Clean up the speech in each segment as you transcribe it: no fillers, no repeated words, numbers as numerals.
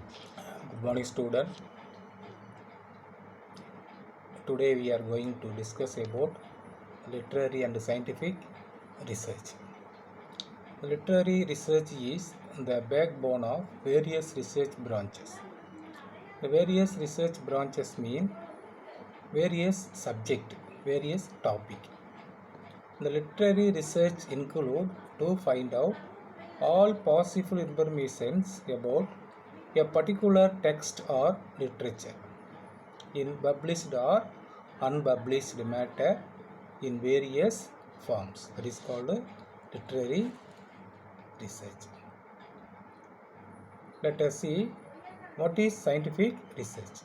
Good morning, student. Today we are going to discuss about literary and scientific research. Literary research is the backbone of various research branches. The various research branches mean various subject, various topic. The literary research include to find out all possible informations about a particular text or literature in published or unpublished matter in various forms. That is called literary research. Let us see what is scientific research.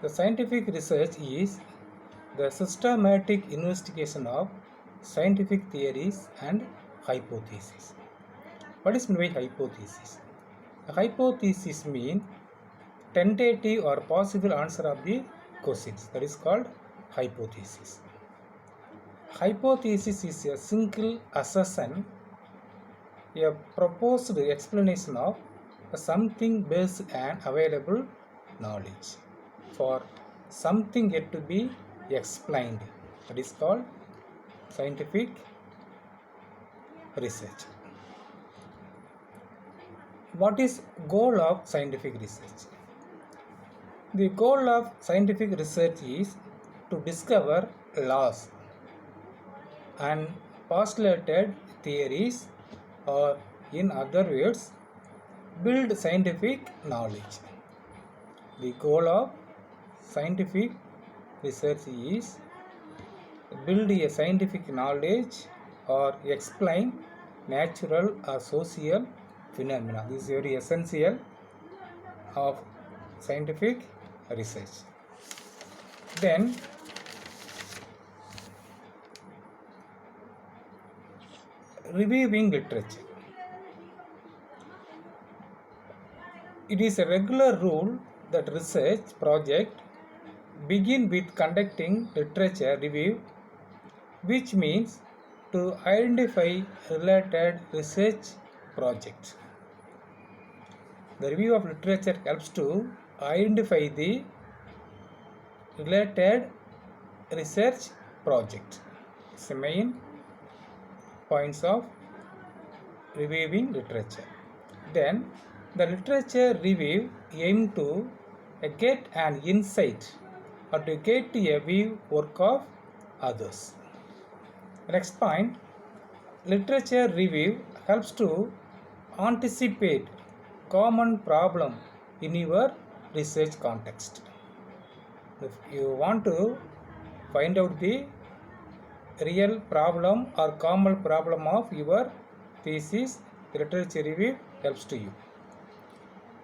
The scientific research is the systematic investigation of scientific theories and hypotheses. What is meant by hypothesis? A hypothesis means tentative or possible answer of the questions. That is called hypothesis. Hypothesis is a single assertion, a proposed explanation of something based on available knowledge for something yet to be explained. That is called scientific research. What is goal of scientific research? The goal of scientific research is to discover laws and postulated theories, or in other words, build scientific knowledge. The goal of scientific research is build a scientific knowledge or explain natural or social phenomena. This is very essential of scientific research. Then reviewing literature. It is a regular rule that research project begin with conducting literature review, which means to identify related research projects. The review of literature helps to identify the related research project. It's the main points of reviewing literature. Then the literature review aim to get an insight or to get a view work of others. Next point, literature review helps to anticipate common problem in your research context. If you want to find out the real problem or common problem of your thesis, literature review helps to you.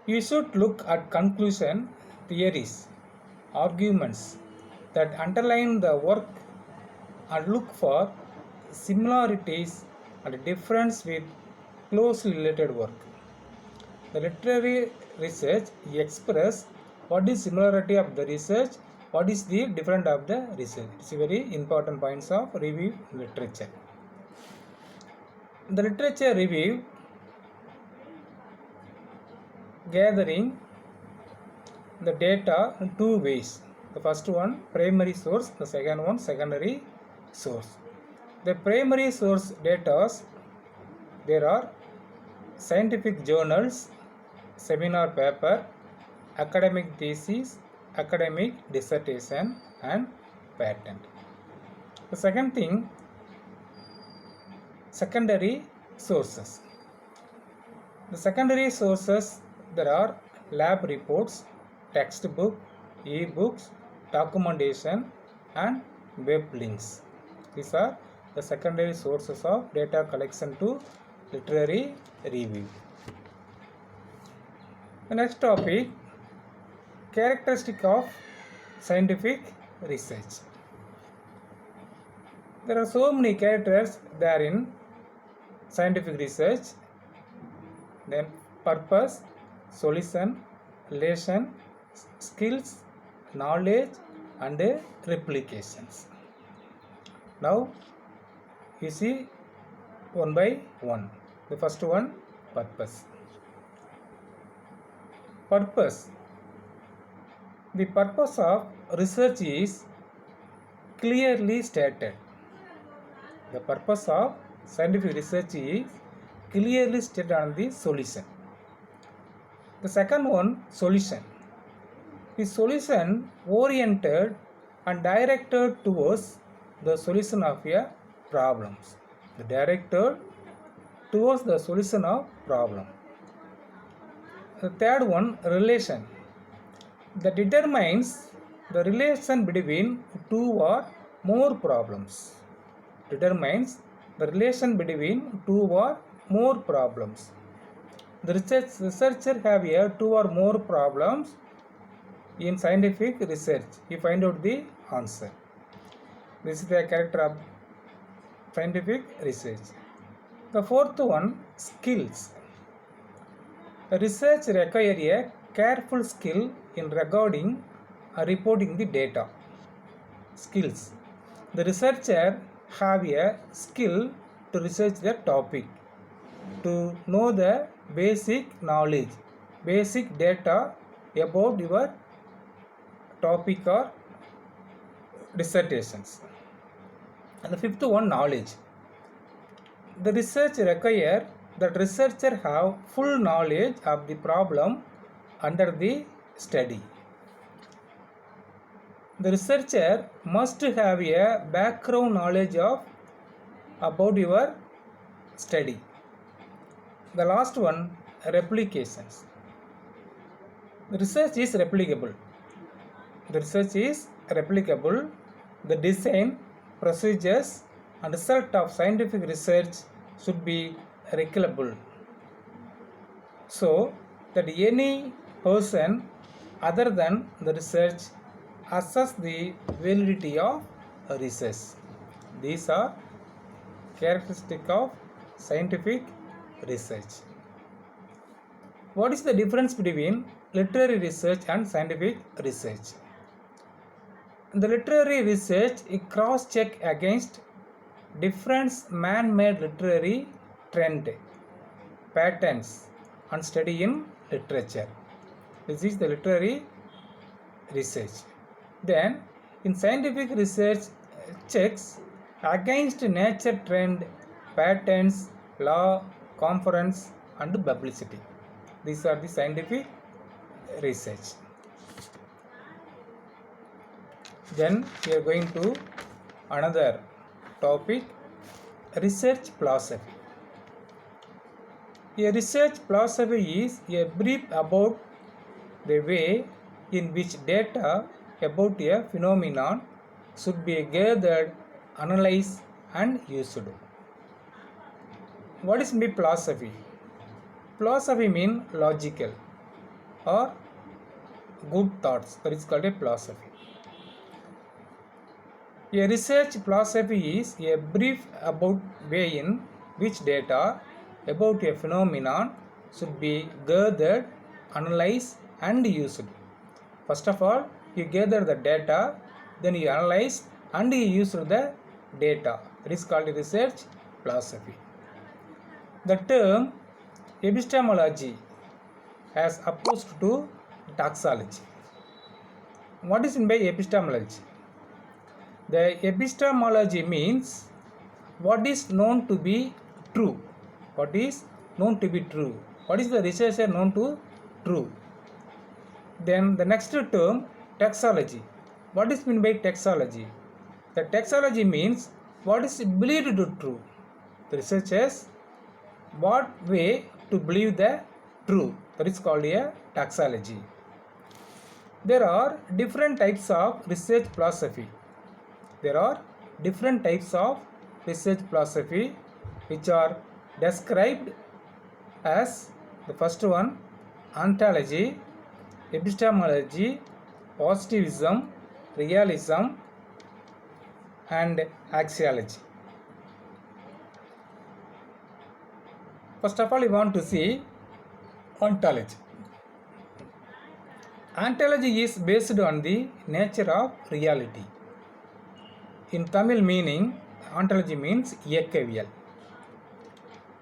You should look at conclusion, theories, arguments that underline the work and look for similarities and difference with closely related work. The literary research express what is similarity of the research, what is the different of the research. It's a very important points of review literature. The literature review gathering the data in two ways. The first one primary source, the second one secondary source. The primary source data, there are scientific journals, seminar paper, academic thesis, academic dissertation and patent. The second thing, secondary sources. The secondary sources, there are lab reports, textbook, e-books, documentation and web links. These are the secondary sources of data collection to literary review. The next topic, characteristic of scientific research. There are so many characters there in scientific research. Then purpose, solution, relation, skills, knowledge and replications. Now you see one by one. The first one, purpose. purpose. The purpose of research is clearly stated. The purpose of scientific research is clearly stated on the solution. The second one, solution. The solution oriented and directed towards the solution of a problems. The directed towards the solution of problem. The third one, relation. That determines the relation between two or more problems. Determines the relation between two or more problems. The researcher have here two or more problems in scientific research. He find out the answer. This is the character of scientific research. The fourth one, skills. Research requires a careful skill in recording and reporting the data. Skills. The researcher have a skill to research the topic, to know the basic knowledge, basic data about your topic or dissertations. And the fifth one, knowledge. The research requires that researcher have full knowledge of the problem under the study. The researcher must have a background knowledge about your study. The last one, replications. The research is replicable. The research is replicable. The design, procedures and result of scientific research should be replicable, so that any person other than the research assess the validity of research. These are characteristics of scientific research. What is the difference between literary research and scientific research? The literary research is cross-check against different man-made literary trend, patterns and study in literature. This is the literary research. Then in scientific research checks against nature trend, patterns, law, conference and publicity. These are the scientific research. Then we are going to another topic, research philosophy. A research philosophy is a brief about the way in which data about a phenomenon should be gathered, analyzed and used. What is mean philosophy? Philosophy means logical or good thoughts. That is called a philosophy. A research philosophy is a brief about way in which data about a phenomenon should be gathered, analyzed and used. First of all, you gather the data, then you analyze and you use the data. That is called research philosophy. The term epistemology as opposed to doxology. What is meant by epistemology? The epistemology means what is known to be true. What is known to be true? What is the researcher known to true? Then the next term, taxology. What is meant by taxology? The taxology means what is believed to true. The researchers what way to believe the true. That is called a taxology. There are different types of research philosophy. There are different types of research philosophy which are described as the first one, ontology, epistemology, positivism, realism and axiology. First of all, we want to see ontology. Ontology is based on the nature of reality. In Tamil meaning, ontology means இயக்கவியல்.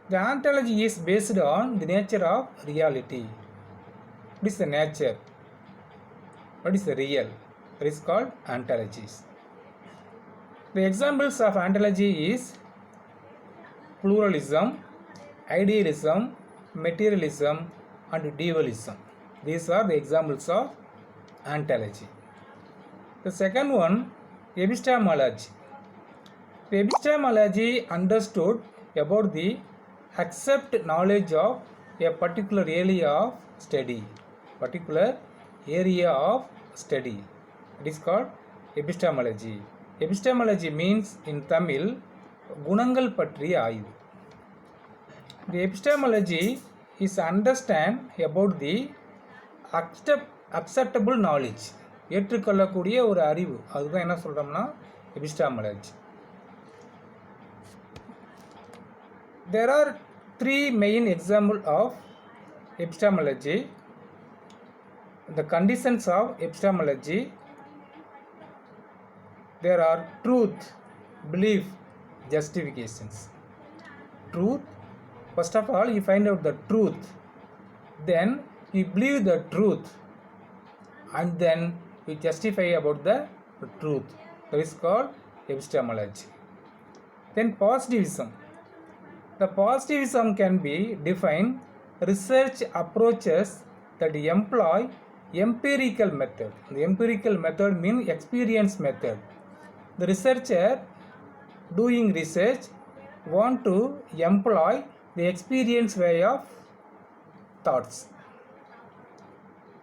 The ontology is based on the nature of reality. What is the nature? What is the real? That is called ontologies. The examples of ontology is pluralism, idealism, materialism, and dualism. These are the examples of ontology. The second one, epistemology. The epistemology understood about the accept knowledge of a particular area of study. It is called epistemology. Epistemology means in Tamil, குணங்கள் பற்றிய ஆய்வு. The epistemology is understand about the acceptable knowledge. ஏற்றுக்கொள்ளக்கூடிய ஒரு அறிவு, அதுதான் என்ன சொல்கிறோம்னா epistemology. There are three main examples of epistemology. The conditions of epistemology. There are truth, belief, justifications. Truth, first of all you find out the truth, then you believe the truth, and then you justify about the truth. That is called epistemology. Then positivism. The positivism can be defined research approaches that employ empirical method. The empirical method means experience method. The researcher doing research want to employ the experience way of thoughts.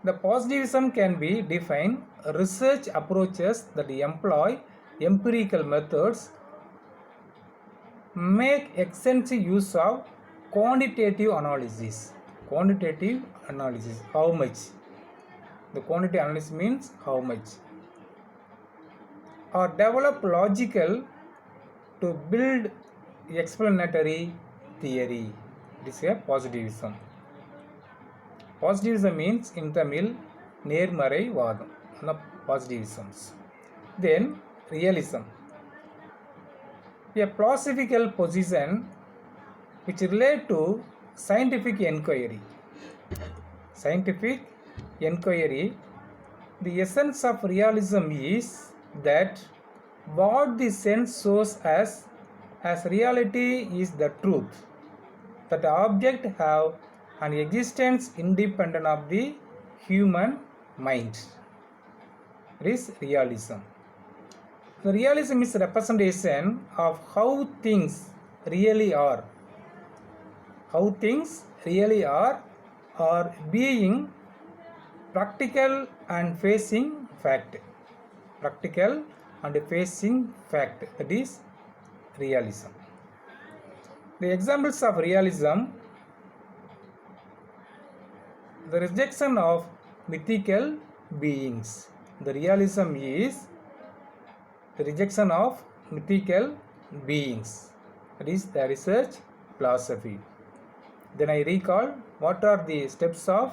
The positivism can be defined research approaches that employ empirical methods, make extensive use of quantitative analysis. How much? The quantitative analysis means how much. Or develop logical to build explanatory theory. This is a positivism. Positivism means in Tamil நேர்மறை வாதம். Positivisms. Then realism. A philosophical position which relate to scientific inquiry. The essence of realism is that what the sense shows as reality is the truth, that the object have an existence independent of the human mind. It is realism. The realism is a representation of how things really are. How things really are being practical and facing fact. That is realism. The examples of realism: the rejection of mythical beings. The realism is the rejection of mythical beings. That is the research philosophy. Then I recall what are the steps of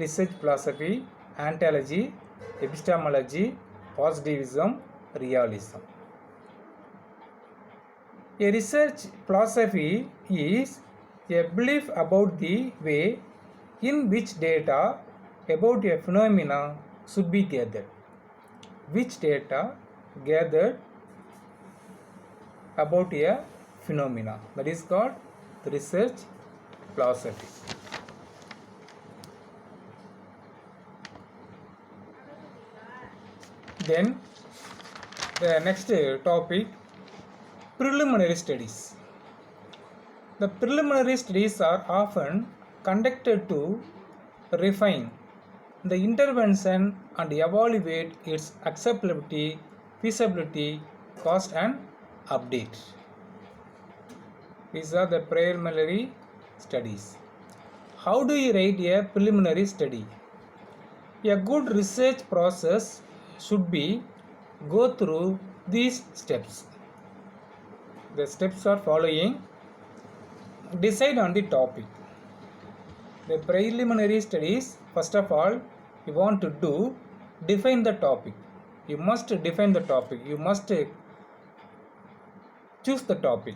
research philosophy: ontology, epistemology, positivism, realism. A research philosophy is a belief about the way in which data about a phenomena should be gathered. Which data gathered about a phenomena. That is called the research philosophy. Then the next topic, preliminary studies. The preliminary studies are often conducted to refine the intervention and evaluate its acceptability, feasibility, cost and update. These are the preliminary studies. How do you write a preliminary study? A good research process should be go through these steps. The steps are following. Decide on the topic. The preliminary studies, first of all, you want to do define the topic. You must define the topic. You must choose the topic.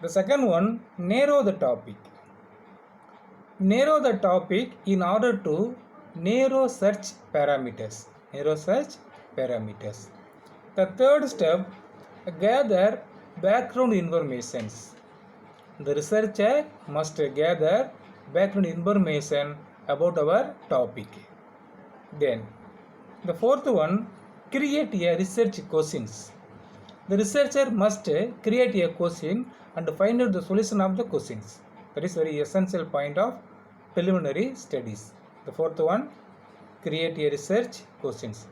The second one, narrow the topic. Narrow the topic in order to narrow search parameters. Narrow search parameters. The third step, gather background informations. The researcher must gather background information about our topic. Then, the fourth one, create a research questions. The researcher must create a question and find out the solution of the questions. That is very essential point of preliminary studies. The fourth one, create a research questions.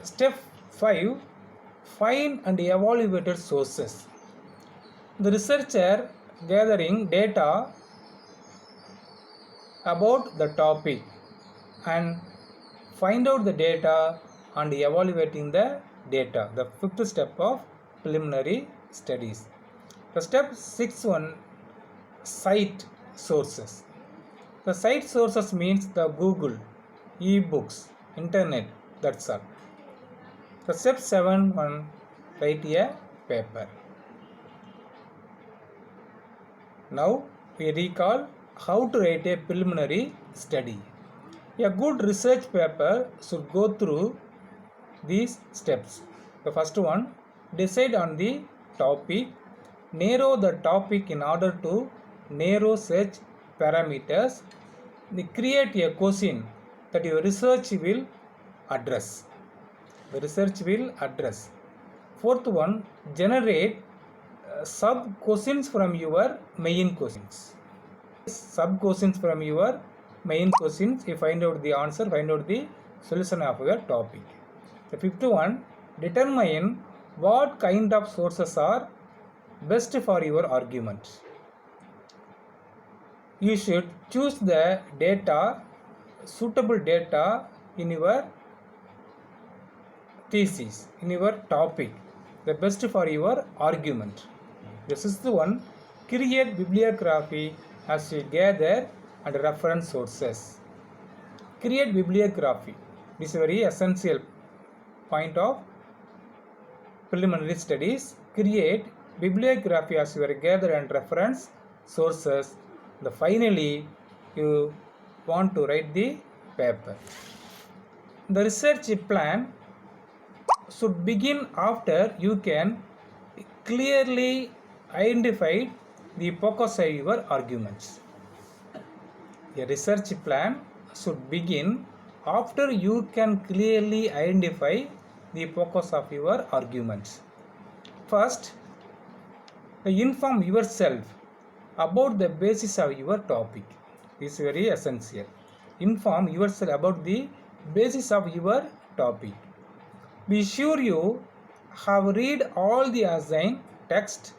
Step 5, find and evaluate sources. The researcher gathering data about the topic and find out the data and evaluating the data. The fifth step of preliminary studies. The step 6 one, cite sources. The cite sources means the Google, e-books, internet, that's all. The step 7 one, write a paper. Now we recall how to write a preliminary study. A good research paper should go through these steps. The first one, decide on the topic, narrow the topic in order to narrow search parameters, create a question that your research will address. The research will address. Fourth one, generate sub questions from your main questions. Sub questions from your main questions, you find out the answer, find out the solution of your topic. The fifth one, determine what kind of sources are best for your argument. You should choose the data, suitable data in your thesis, in your topic, the best for your argument. The sixth one, create bibliography as you gather and reference sources. Create bibliography. This is a very essential point of preliminary studies. Create bibliography as you gather and reference sources. Finally, you want to write the paper. The research plan should begin after you can clearly identify the focus of your arguments. A research plan should begin after you can clearly identify the focus of your arguments. First, inform yourself about the basis of your topic. This is very essential. Inform yourself about the basis of your topic. Be sure you have read all the assigned text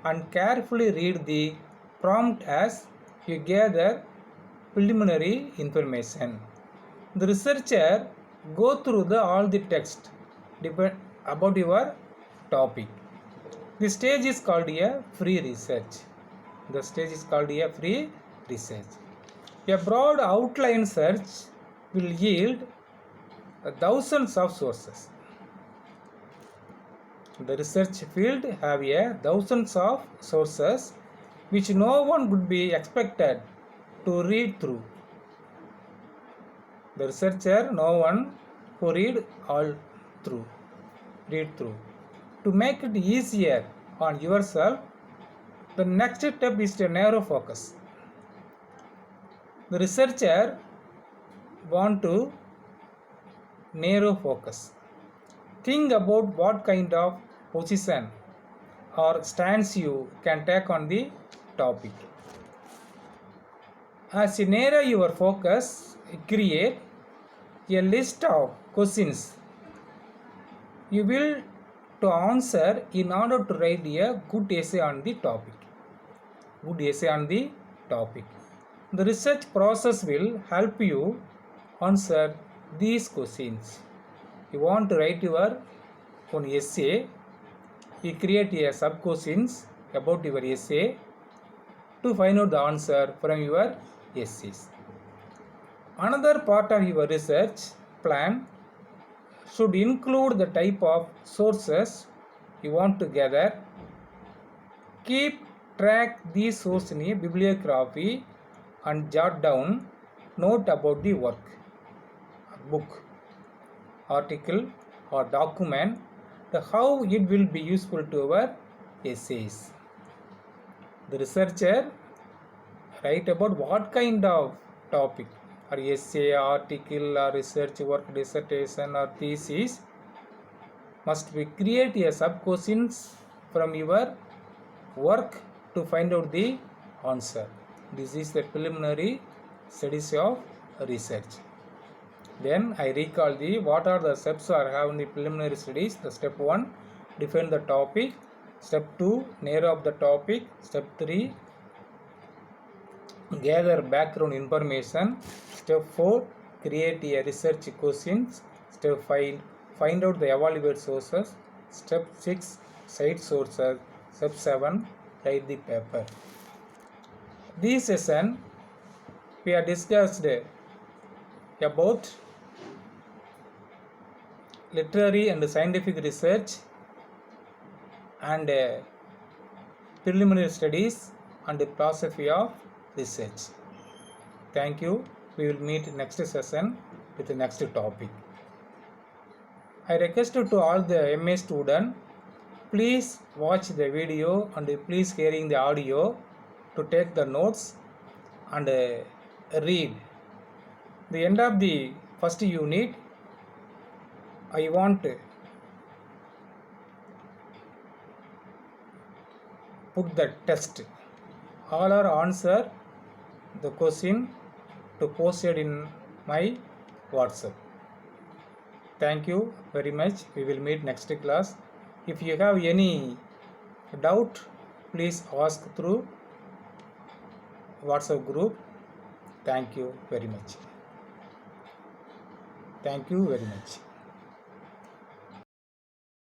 and carefully read the prompt as you gather preliminary information. The researcher go through all the text about your topic. The stage is called a free research. The stage is called a free research. A broad outline search will yield thousands of sources. The research field have thousands of sources which no one would be expected to read through. The researcher, no one who read through. To make it easier on yourself, the next step is to narrow focus. The researcher want to narrow focus. Think about what kind of position or stance you can take on the topic. As you narrow your focus, create a list of questions you will to answer in order to write a good essay on the topic. The research process will help you answer these questions. You want to write your own essay, you create a sub questions about your essay to find out the answer from your essays. Another part of your research plan should include the type of sources you want to gather. Keep track these sources in a bibliography and jot down note about the work. book, article or document, how it will be useful to our essays. The researcher write about what kind of topic or essay, article or research work, dissertation or thesis must be create a sub questions from your work to find out the answer. This is the preliminary studies of research. Then I recall the what are the steps are have in the preliminary studies. The step 1, define the topic. Step 2, narrow up the topic. Step 3, gather background information. Step 4, create a research questions. Step 5, find out the evaluate sources. Step 6, cite sources. Step 7, write the paper. This session we are discussed about literary and scientific research and preliminary studies and the philosophy of research. Thank you. We will meet next session with the next topic. I request to all the MA student, please watch the video and please hearing the audio to take the notes and read. The end of the first unit, I want to put the test. All are answer the question to post it in my WhatsApp. Thank you very much. We will meet next class. If you have any doubt, please ask through WhatsApp group. Thank you very much. Thank you very much.